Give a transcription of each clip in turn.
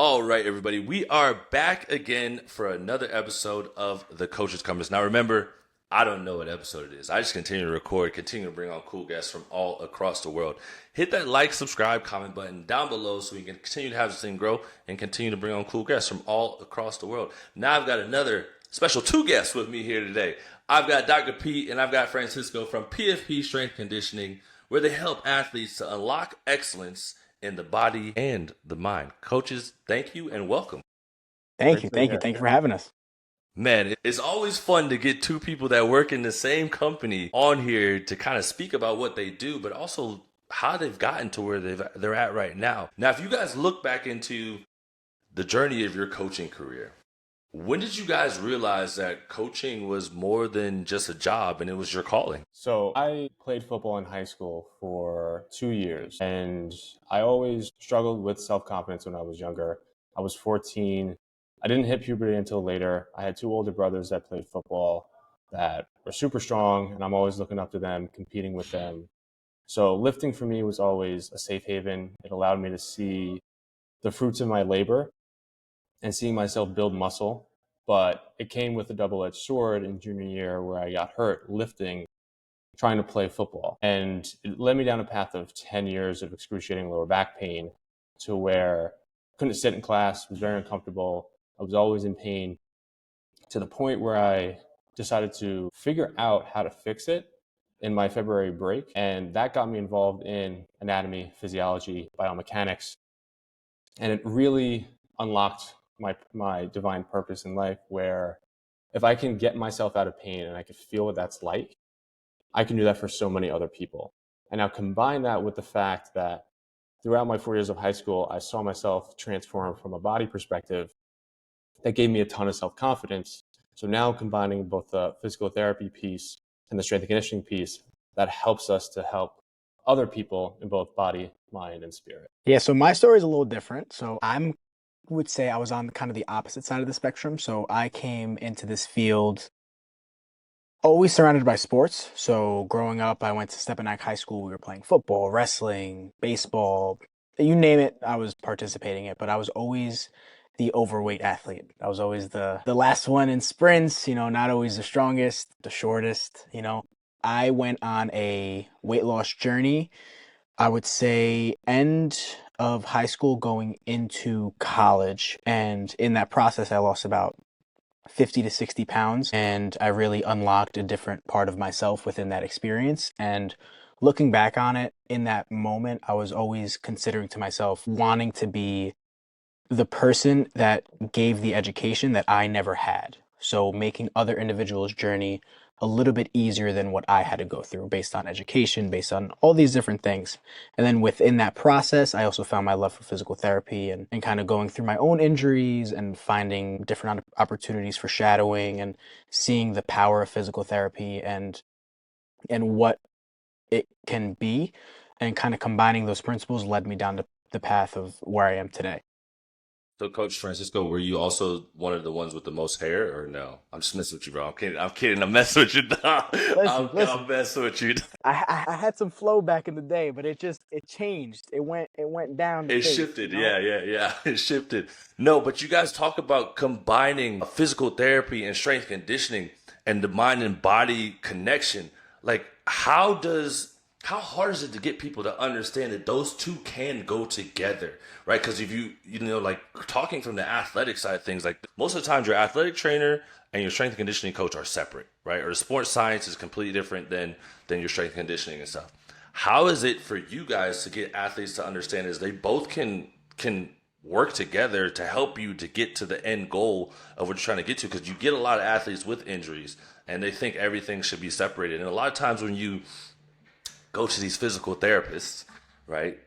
All right, everybody, we are back again for another episode of the Coach's Compass. Now, remember, I don't know what episode it is. I just continue to record, continue to bring on cool guests from all across the world. Hit that like, subscribe, comment button down below so we can continue to have this thing grow and continue to bring on cool guests from all across the world. Now, I've got another special two guests with me here today. I've got Dr. Pete and I've got Francesco from PFP Strength Conditioning, where they help athletes to unlock excellence in the body and the mind. Coaches, thank you and welcome. Thank you for having us. Man, it's always fun to get two people that work in the same company on here to kind of speak about what they do, but also how they've gotten to where they're at right now. Now, if you guys look back into the journey of your coaching career, when did you guys realize that coaching was more than just a job and it was your calling? So I played football in high school for 2 years, and I always struggled with self-confidence when I was younger. I was 14. I didn't hit puberty until later. I had two older brothers that played football that were super strong, and I'm always looking up to them, competing with them. So lifting for me was always a safe haven. It allowed me to see the fruits of my labor and seeing myself build muscle. But it came with a double-edged sword in junior year where I got hurt lifting, trying to play football. And it led me down a path of 10 years of excruciating lower back pain to where I couldn't sit in class, was very uncomfortable. I was always in pain, to the point where I decided to figure out how to fix it in my February break. And that got me involved in anatomy, physiology, biomechanics. And it really unlocked my divine purpose in life, where if I can get myself out of pain and I can feel what that's like, I can do that for so many other people. And now combine that with the fact that throughout my 4 years of high school, I saw myself transform from a body perspective. That gave me a ton of self-confidence. So now combining both the physical therapy piece and the strength and conditioning piece, that helps us to help other people in both body, mind, and spirit. Yeah, so my story is a little different. So I would say I was on kind of the opposite side of the spectrum. So I came into this field always surrounded by sports. So growing up, I went to Stepinac High School. We were playing football, wrestling, baseball, you name it, I was participating in it. But I was always the overweight athlete. I was always the last one in sprints, not always the strongest, the shortest. I went on a weight loss journey, I would say end of high school going into college. And in that process, I lost about 50 to 60 pounds. And I really unlocked a different part of myself within that experience. And looking back on it, in that moment, I was always considering to myself wanting to be the person that gave the education that I never had. So making other individuals' journey a little bit easier than what I had to go through based on education, based on all these different things. And then within that process, I also found my love for physical therapy and kind of going through my own injuries and finding different opportunities for shadowing and seeing the power of physical therapy and what it can be, and kind of combining those principles led me down the path of where I am today. So, Coach Francisco, were you also one of the ones with the most hair, or no? I'm just messing with you, bro. I'm kidding. I'm messing with you. Listen. I'm messing with you. I had some flow back in the day, but it changed. It went down. It shifted. Yeah. It shifted. No, but you guys talk about combining physical therapy and strength conditioning and the mind and body connection. Like, how hard is it to get people to understand that those two can go together, right? Because if like talking from the athletic side of things, like most of the times your athletic trainer and your strength and conditioning coach are separate, right? Or sports science is completely different than your strength and conditioning and stuff. How is it for you guys to get athletes to understand is they both can work together to help you to get to the end goal of what you're trying to get to? Because you get a lot of athletes with injuries and they think everything should be separated. And a lot of times when you go to these physical therapists, right?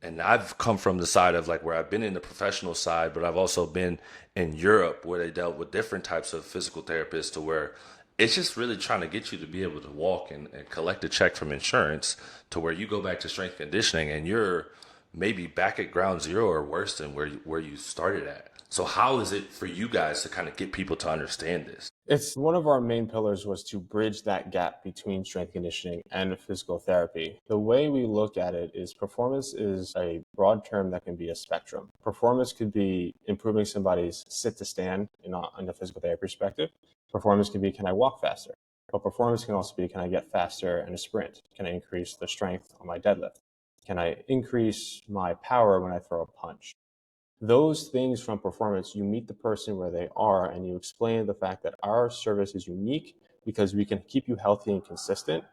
And I've come from the side of like where I've been in the professional side, but I've also been in Europe where they dealt with different types of physical therapists, to where it's just really trying to get you to be able to walk and collect a check from insurance, to where you go back to strength conditioning and you're maybe back at ground zero or worse than where you started at. So how is it for you guys to kind of get people to understand this? It's one of our main pillars was to bridge that gap between strength conditioning and physical therapy. The way we look at it is performance is a broad term that can be a spectrum. Performance could be improving somebody's sit to stand in a physical therapy perspective. Performance could be, can I walk faster? But performance can also be, can I get faster in a sprint? Can I increase the strength on my deadlift? Can I increase my power when I throw a punch? Those things from performance, you meet the person where they are and you explain the fact that our service is unique because we can keep you healthy and consistent,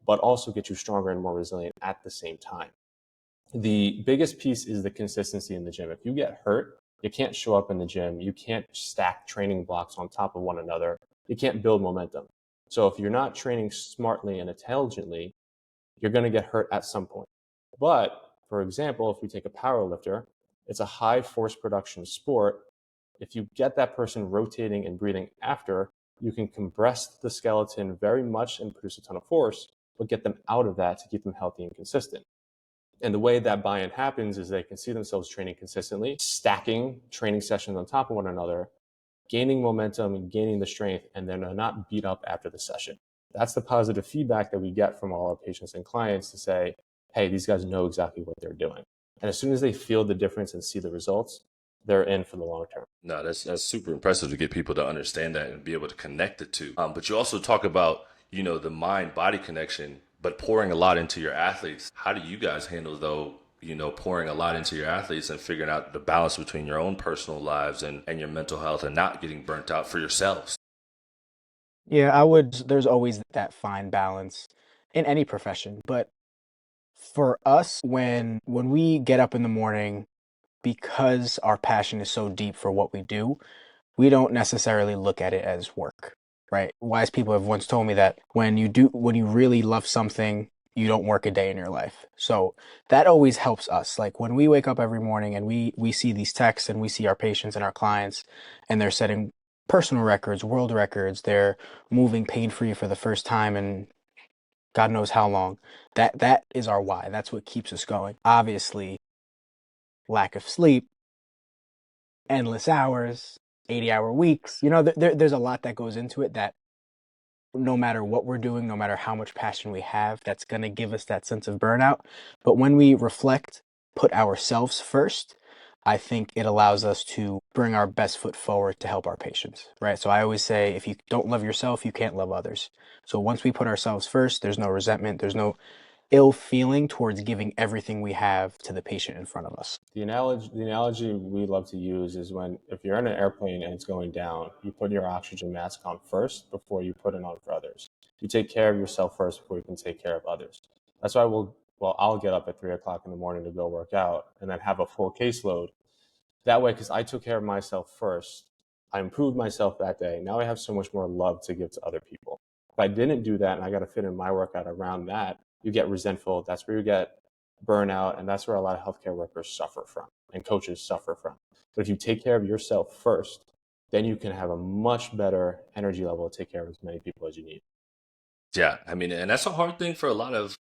but also get you stronger and more resilient at the same time. The biggest piece is the consistency in the gym. If you get hurt, you can't show up in the gym. You can't stack training blocks on top of one another. You can't build momentum. So if you're not training smartly and intelligently, you're going to get hurt at some point. But for example, if we take a power lifter, it's a high force production sport. If you get that person rotating and breathing after, you can compress the skeleton very much and produce a ton of force, but get them out of that to keep them healthy and consistent. And the way that buy-in happens is they can see themselves training consistently, stacking training sessions on top of one another, gaining momentum and gaining the strength, and then they're not beat up after the session. That's the positive feedback that we get from all our patients and clients to say, hey, these guys know exactly what they're doing. And as soon as they feel the difference and see the results, they're in for the long term. No, that's super impressive to get people to understand that and be able to connect the two. But you also talk about, the mind body connection, but pouring a lot into your athletes. How do you guys handle though, pouring a lot into your athletes and figuring out the balance between your own personal lives and your mental health and not getting burnt out for yourselves? Yeah, there's always that fine balance in any profession, but for us, when we get up in the morning, because our passion is so deep for what we do, we don't necessarily look at it as work, right? Wise people have once told me that when you really love something, you don't work a day in your life. So that always helps us. Like when we wake up every morning and we see these texts and we see our patients and our clients and they're setting personal records, world records, they're moving pain-free for the first time in God knows how long. That is our why. That's what keeps us going. Obviously, lack of sleep, endless hours, 80-hour weeks. There's a lot that goes into it that no matter what we're doing, no matter how much passion we have, that's going to give us that sense of burnout. But when we reflect, put ourselves first, I think it allows us to bring our best foot forward to help our patients, right? So I always say, if you don't love yourself, you can't love others. So once we put ourselves first, there's no resentment, there's no ill feeling towards giving everything we have to the patient in front of us. The analogy we love to use is when if you're in an airplane and it's going down, you put your oxygen mask on first before you put it on for others. You take care of yourself first before you can take care of others. That's why I'll get up at 3 o'clock in the morning to go work out and then have a full caseload. That way, because I took care of myself first, I improved myself that day. Now I have so much more love to give to other people. If I didn't do that and I got to fit in my workout around that, you get resentful. That's where you get burnout. And that's where a lot of healthcare workers suffer from and coaches suffer from. But if you take care of yourself first, then you can have a much better energy level to take care of as many people as you need. Yeah, I mean, and that's a hard thing for a lot of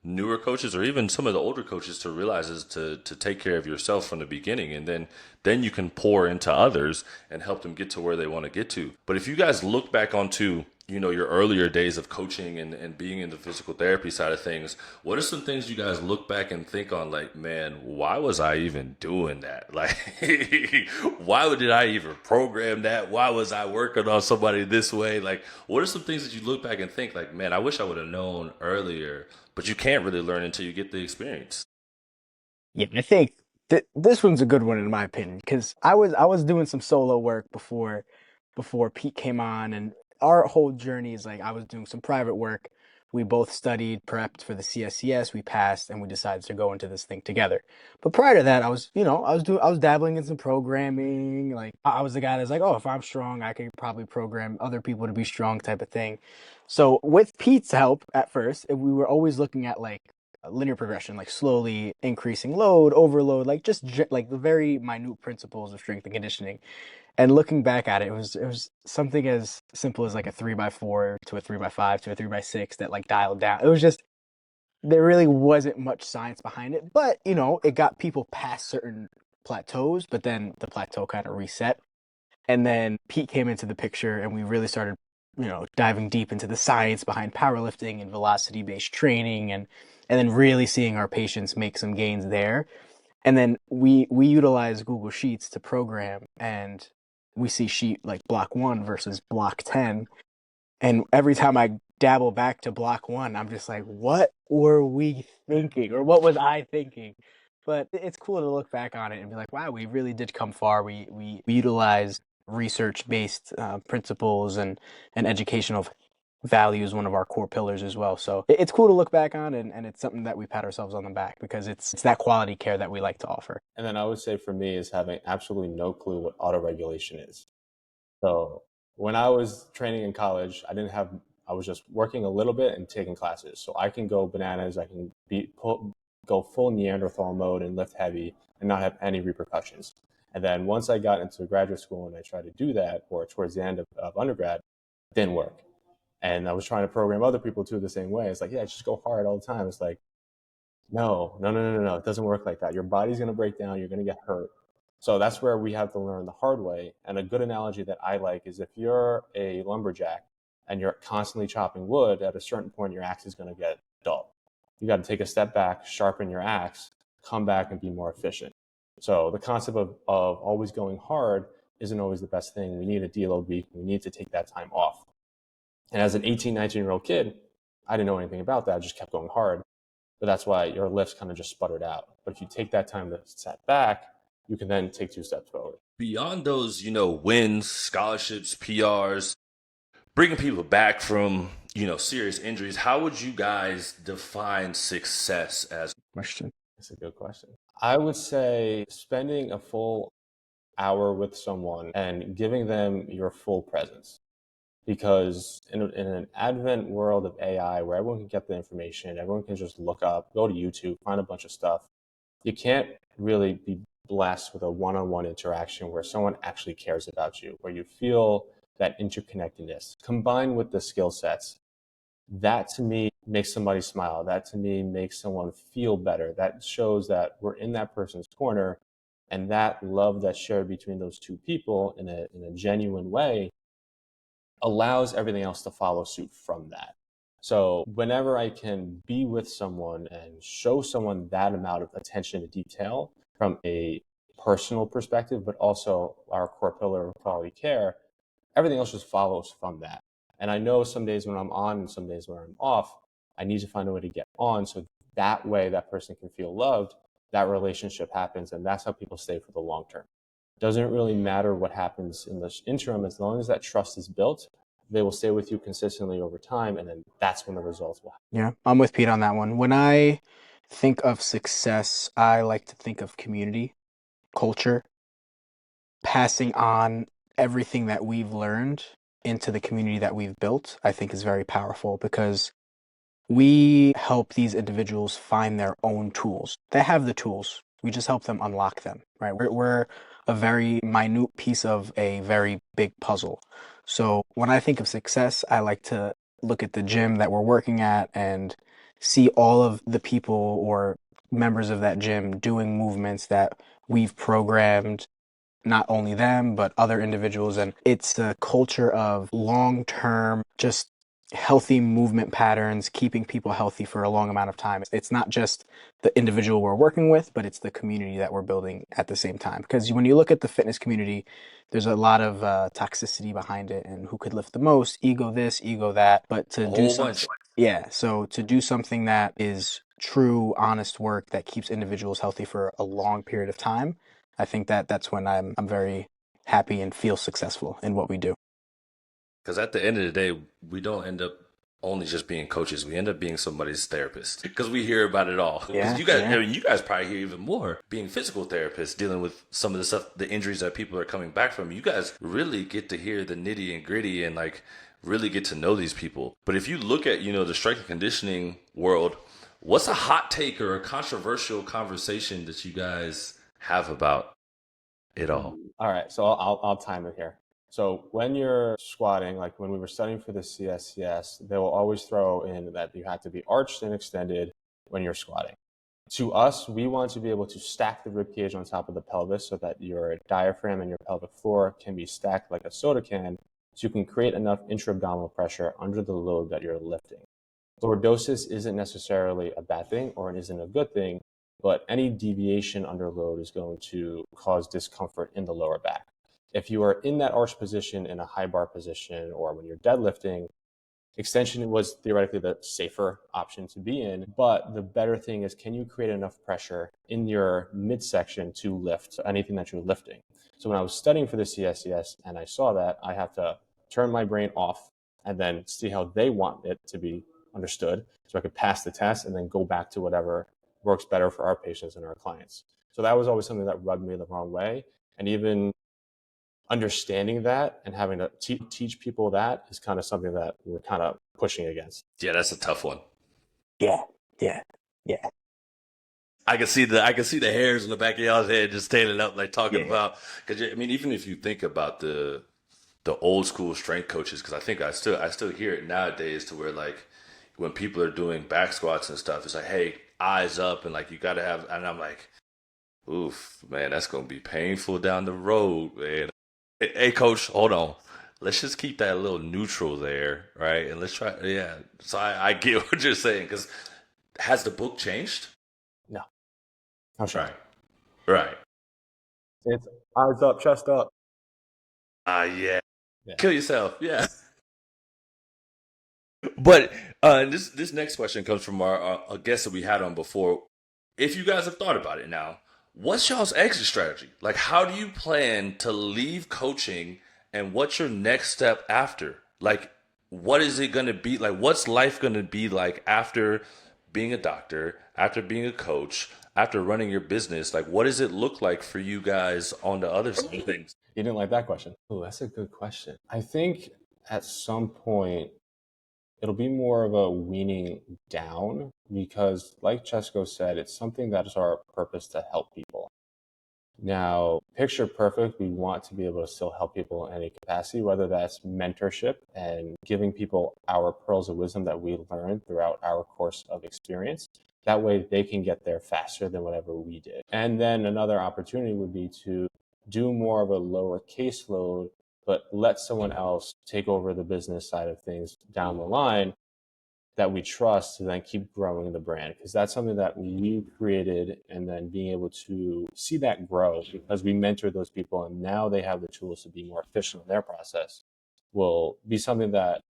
newer coaches or even some of the older coaches to realize is to take care of yourself from the beginning, and then you can pour into others and help them get to where they want to get to. But if you guys look back onto your earlier days of coaching and being in the physical therapy side of things, what are some things you guys look back and think on, like, man, why was I even doing that? Like, why did I even program that? Why was I working on somebody this way? Like, what are some things that you look back and think, like, man, I wish I would have known earlier? But you can't really learn until you get the experience. Yeah, I think this one's a good one in my opinion because I was doing some solo work before Pete came on, and our whole journey is like I was doing some private work. We both studied, prepped for the CSCS, we passed, and we decided to go into this thing together. But prior to that, I was dabbling in some programming. Like I was the guy that's like, oh, if I'm strong, I could probably program other people to be strong, type of thing. So with Pete's help at first, we were always looking at like linear progression, like slowly increasing load, overload, like just like the very minute principles of strength and conditioning. And looking back at it, it was something as simple as like a 3x4 to a 3x5 to a 3x6 that like dialed down. It was just there really wasn't much science behind it, but it got people past certain plateaus, but then the plateau kind of reset. And then Pete came into the picture and we really started, diving deep into the science behind powerlifting and velocity-based training and then really seeing our patients make some gains there. And then we utilize Google Sheets to program, and we see sheet like block 1 versus block 10. And every time I dabble back to block 1, I'm just like, what were we thinking? Or what was I thinking? But it's cool to look back on it and be like, wow, we really did come far. We utilized research-based principles and educational values, one of our core pillars as well. So it's cool to look back on, and it's something that we pat ourselves on the back because it's that quality care that we like to offer. And then I would say for me is having absolutely no clue what autoregulation is. So when I was training in college, I was just working a little bit and taking classes. So I can go bananas, I can go full Neanderthal mode and lift heavy and not have any repercussions. And then once I got into graduate school and I tried to do that, or towards the end of undergrad, it didn't work. And I was trying to program other people too the same way. It's like, yeah, just go hard all the time. It's like, no. It doesn't work like that. Your body's going to break down. You're going to get hurt. So that's where we have to learn the hard way. And a good analogy that I like is if you're a lumberjack and you're constantly chopping wood, at a certain point, your axe is going to get dull. You got to take a step back, sharpen your axe, come back and be more efficient. So the concept of always going hard isn't always the best thing. We need a deload week. We need to take that time off. And as an 18, 19-year-old kid, I didn't know anything about that. I just kept going hard. But that's why your lifts kind of just sputtered out. But if you take that time to step back, you can then take 2 steps forward. Beyond those, wins, scholarships, PRs, bringing people back from, serious injuries, how would you guys define success as? Question. That's a good question. I would say spending a full hour with someone and giving them your full presence. Because in an advent world of AI where everyone can get the information, everyone can just look up, go to YouTube, find a bunch of stuff, you can't really be blessed with a one-on-one interaction where someone actually cares about you, where you feel that interconnectedness combined with the skill sets. That to me makes somebody smile. That to me makes someone feel better. That shows that we're in that person's corner, and that love that's shared between those two people in a genuine way allows everything else to follow suit from that. So whenever I can be with someone and show someone that amount of attention to detail from a personal perspective, but also our core pillar of quality care, everything else just follows from that. And I know some days when I'm on and some days when I'm off, I need to find a way to get on so that way that person can feel loved, that relationship happens, and that's how people stay for the long term. Doesn't really matter what happens in the interim, as long as that trust is built, they will stay with you consistently over time, and then that's when the results will happen. Yeah, I'm with Pete on that one. When I think of success, I like to think of community, culture, passing on everything that we've learned into the community that we've built, I think is very powerful because we help these individuals find their own tools. They have the tools. We just help them unlock them, right? We're a very minute piece of a very big puzzle. So when I think of success, I like to look at the gym that we're working at and see all of the people or members of that gym doing movements that we've programmed, not only them, but other individuals. And it's a culture of long-term, just healthy movement patterns, keeping people healthy for a long amount of time. It's not just the individual we're working with, but it's the community that we're building at the same time. Because when you look at the fitness community, there's a lot of toxicity behind it and who could lift the most, ego this, ego that. But to do something, yeah, so to do something that is true, honest work that keeps individuals healthy for a long period of time, I think that's when I'm very happy and feel successful in what we do. Because at the end of the day, we don't end up only just being coaches. We end up being somebody's therapist because we hear about it all. Because you guys probably hear even more being physical therapists, dealing with some of the stuff, the injuries that people are coming back from. You guys really get to hear the nitty and gritty and really get to know these people. But if you look at, the strength and conditioning world, what's a hot take or a controversial conversation that you guys have about it all? All right, so I'll time it here. So when you're squatting, like when we were studying for the CSCS, they will always throw in that you have to be arched and extended when you're squatting. To us, we want to be able to stack the rib cage on top of the pelvis so that your diaphragm and your pelvic floor can be stacked like a soda can, so you can create enough intra-abdominal pressure under the load that you're lifting. Lordosis isn't necessarily a bad thing or it isn't a good thing, but any deviation under load is going to cause discomfort in the lower back. If you are in that arch position in a high bar position or when you're deadlifting, extension was theoretically the safer option to be in, but the better thing is, can you create enough pressure in your midsection to lift anything that you're lifting? So when I was studying for the CSCS and I saw that, I have to turn my brain off and then see how they want it to be understood so I could pass the test and then go back to whatever works better for our patients and our clients. So that was always something that rubbed me the wrong way. And even understanding that and having to teach people that is kind of something that we're kind of pushing against. Yeah, that's a tough one. Yeah. I can see the hairs in the back of y'all's head just standing up, like talking about. Because I mean, even if you think about the old school strength coaches, because I still hear it nowadays to where like when people are doing back squats and stuff, it's like, hey, eyes up, and like you got to have, and I'm like, oof, man, that's gonna be painful down the road, man. Hey, coach, hold on. Let's just keep that a little neutral there, right? And let's try, yeah. So I get what you're saying, because has the book changed? No, I'm sure. Right. It's eyes up, chest up. Yeah. Yeah. Kill yourself. Yeah. But this next question comes from our a guest that we had on before. If you guys have thought about it now, what's y'all's exit strategy? Like, how do you plan to leave coaching, and what's your next step after? Like, what is it going to be like? What's life going to be like after being a doctor, after being a coach, after running your business? Like, what does it look like for you guys on the other side of things? You didn't like that question? Oh, that's a good question. I think at some point it'll be more of a weaning down because, like Chesco said, it's something that is our purpose to help people. Now, picture perfect, we want to be able to still help people in any capacity, whether that's mentorship and giving people our pearls of wisdom that we learned throughout our course of experience. That way they can get there faster than whatever we did. And then another opportunity would be to do more of a lower caseload, but let someone else take over the business side of things down the line that we trust to then keep growing the brand, because that's something that we created, and then being able to see that grow because we mentor those people and now they have the tools to be more efficient in their process will be something that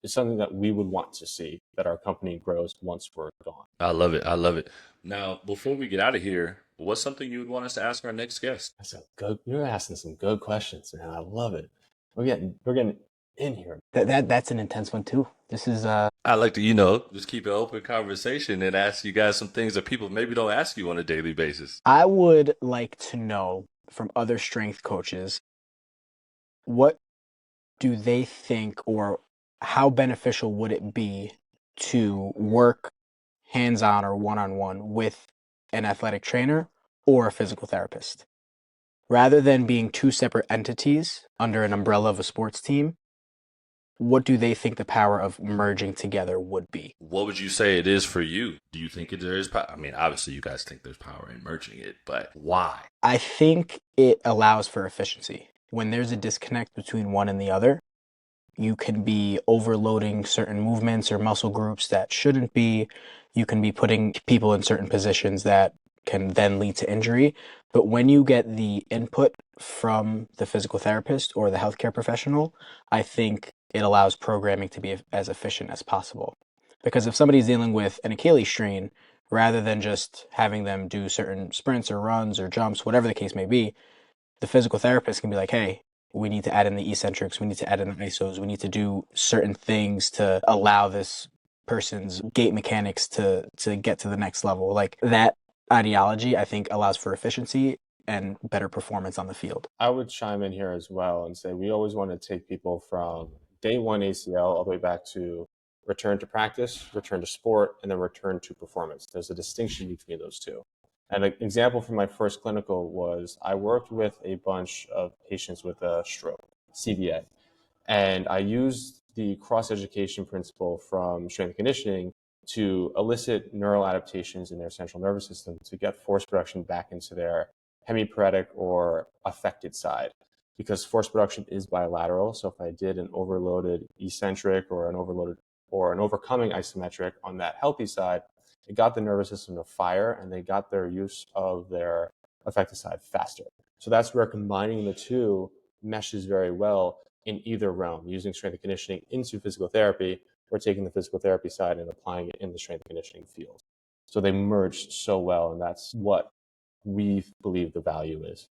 is something that we would want to see, that our company grows once we're gone. I love it. I love it. Now, before we get out of here, what's something you would want us to ask our next guest? That's a good, you're asking some good questions, man. I love it. We're getting in here. That's an intense one too. This is I like to, just keep an open conversation and ask you guys some things that people maybe don't ask you on a daily basis. I would like to know from other strength coaches, what do they think, or how beneficial would it be to work hands-on or one-on-one with an athletic trainer or a physical therapist? Rather than being two separate entities under an umbrella of a sports team, what do they think the power of merging together would be? What would you say it is for you? Do you think there is power? I mean, obviously you guys think there's power in merging it, but why? I think it allows for efficiency. When there's a disconnect between one and the other, you can be overloading certain movements or muscle groups that shouldn't be. You can be putting people in certain positions that can then lead to injury. But when you get the input from the physical therapist or the healthcare professional, I think it allows programming to be as efficient as possible. Because if somebody's dealing with an Achilles strain, rather than just having them do certain sprints or runs or jumps, whatever the case may be, the physical therapist can be like, hey, we need to add in the eccentrics, we need to add in the isos, we need to do certain things to allow this person's gait mechanics to get to the next level. Like that ideology, I think, allows for efficiency and better performance on the field. I would chime in here as well and say we always want to take people from day one ACL all the way back to return to practice, return to sport, and then return to performance. There's a distinction between those two. And an example from my first clinical was I worked with a bunch of patients with a stroke, CVA, and I used the cross-education principle from strength conditioning to elicit neural adaptations in their central nervous system to get force production back into their hemiparetic or affected side. Because force production is bilateral, so if I did an overloaded eccentric or an overcoming isometric on that healthy side, it got the nervous system to fire and they got their use of their affected side faster. So that's where combining the two meshes very well in either realm, using strength and conditioning into physical therapy or taking the physical therapy side and applying it in the strength and conditioning field. So they merge so well, and that's what we believe the value is.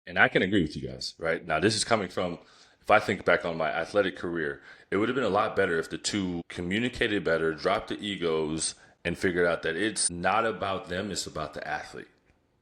And I can agree with you guys, right? Now, this is coming from, if I think back on my athletic career, it would have been a lot better if the two communicated better, dropped the egos, and figured out that it's not about them, it's about the athlete,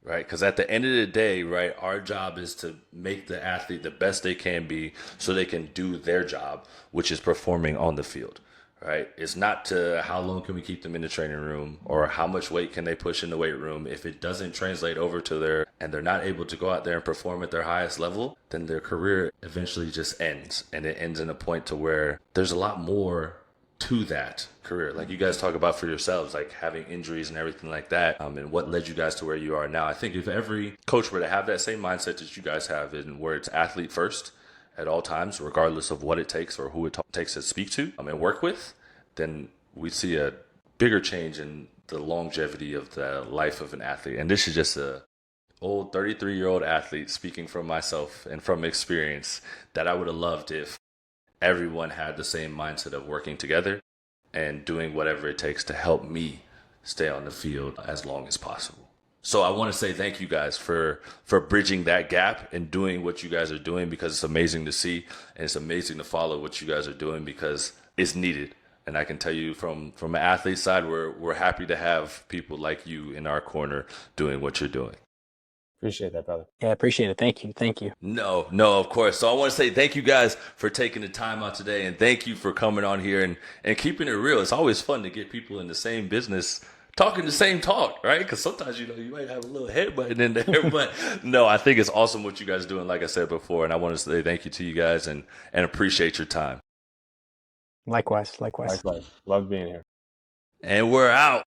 right? Because at the end of the day, right, our job is to make the athlete the best they can be so they can do their job, which is performing on the field. Right? It's not to how long can we keep them in the training room or how much weight can they push in the weight room. If it doesn't translate over to and they're not able to go out there and perform at their highest level, then their career eventually just ends. And it ends in a point to where there's a lot more to that career. Like you guys talk about for yourselves, like having injuries and everything like that, and what led you guys to where you are now. I think if every coach were to have that same mindset that you guys have, and where it's athlete first, at all times, regardless of what it takes or who it takes to speak to and work with, then we see a bigger change in the longevity of the life of an athlete. And this is just a old 33-year-old athlete speaking from myself and from experience that I would have loved if everyone had the same mindset of working together and doing whatever it takes to help me stay on the field as long as possible. So I want to say thank you guys for bridging that gap and doing what you guys are doing, because it's amazing to see and it's amazing to follow what you guys are doing because it's needed. And I can tell you from an athlete side, we're happy to have people like you in our corner doing what you're doing. Appreciate that, brother. Yeah, I appreciate it. Thank you. Thank you. No, of course. So I want to say thank you guys for taking the time out today, and thank you for coming on here and keeping it real. It's always fun to get people in the same business talking the same talk, right? Because sometimes, you might have a little headbutt in there. But no, I think it's awesome what you guys are doing, like I said before. And I want to say thank you to you guys and appreciate your time. Likewise. Likewise. Love being here. And we're out.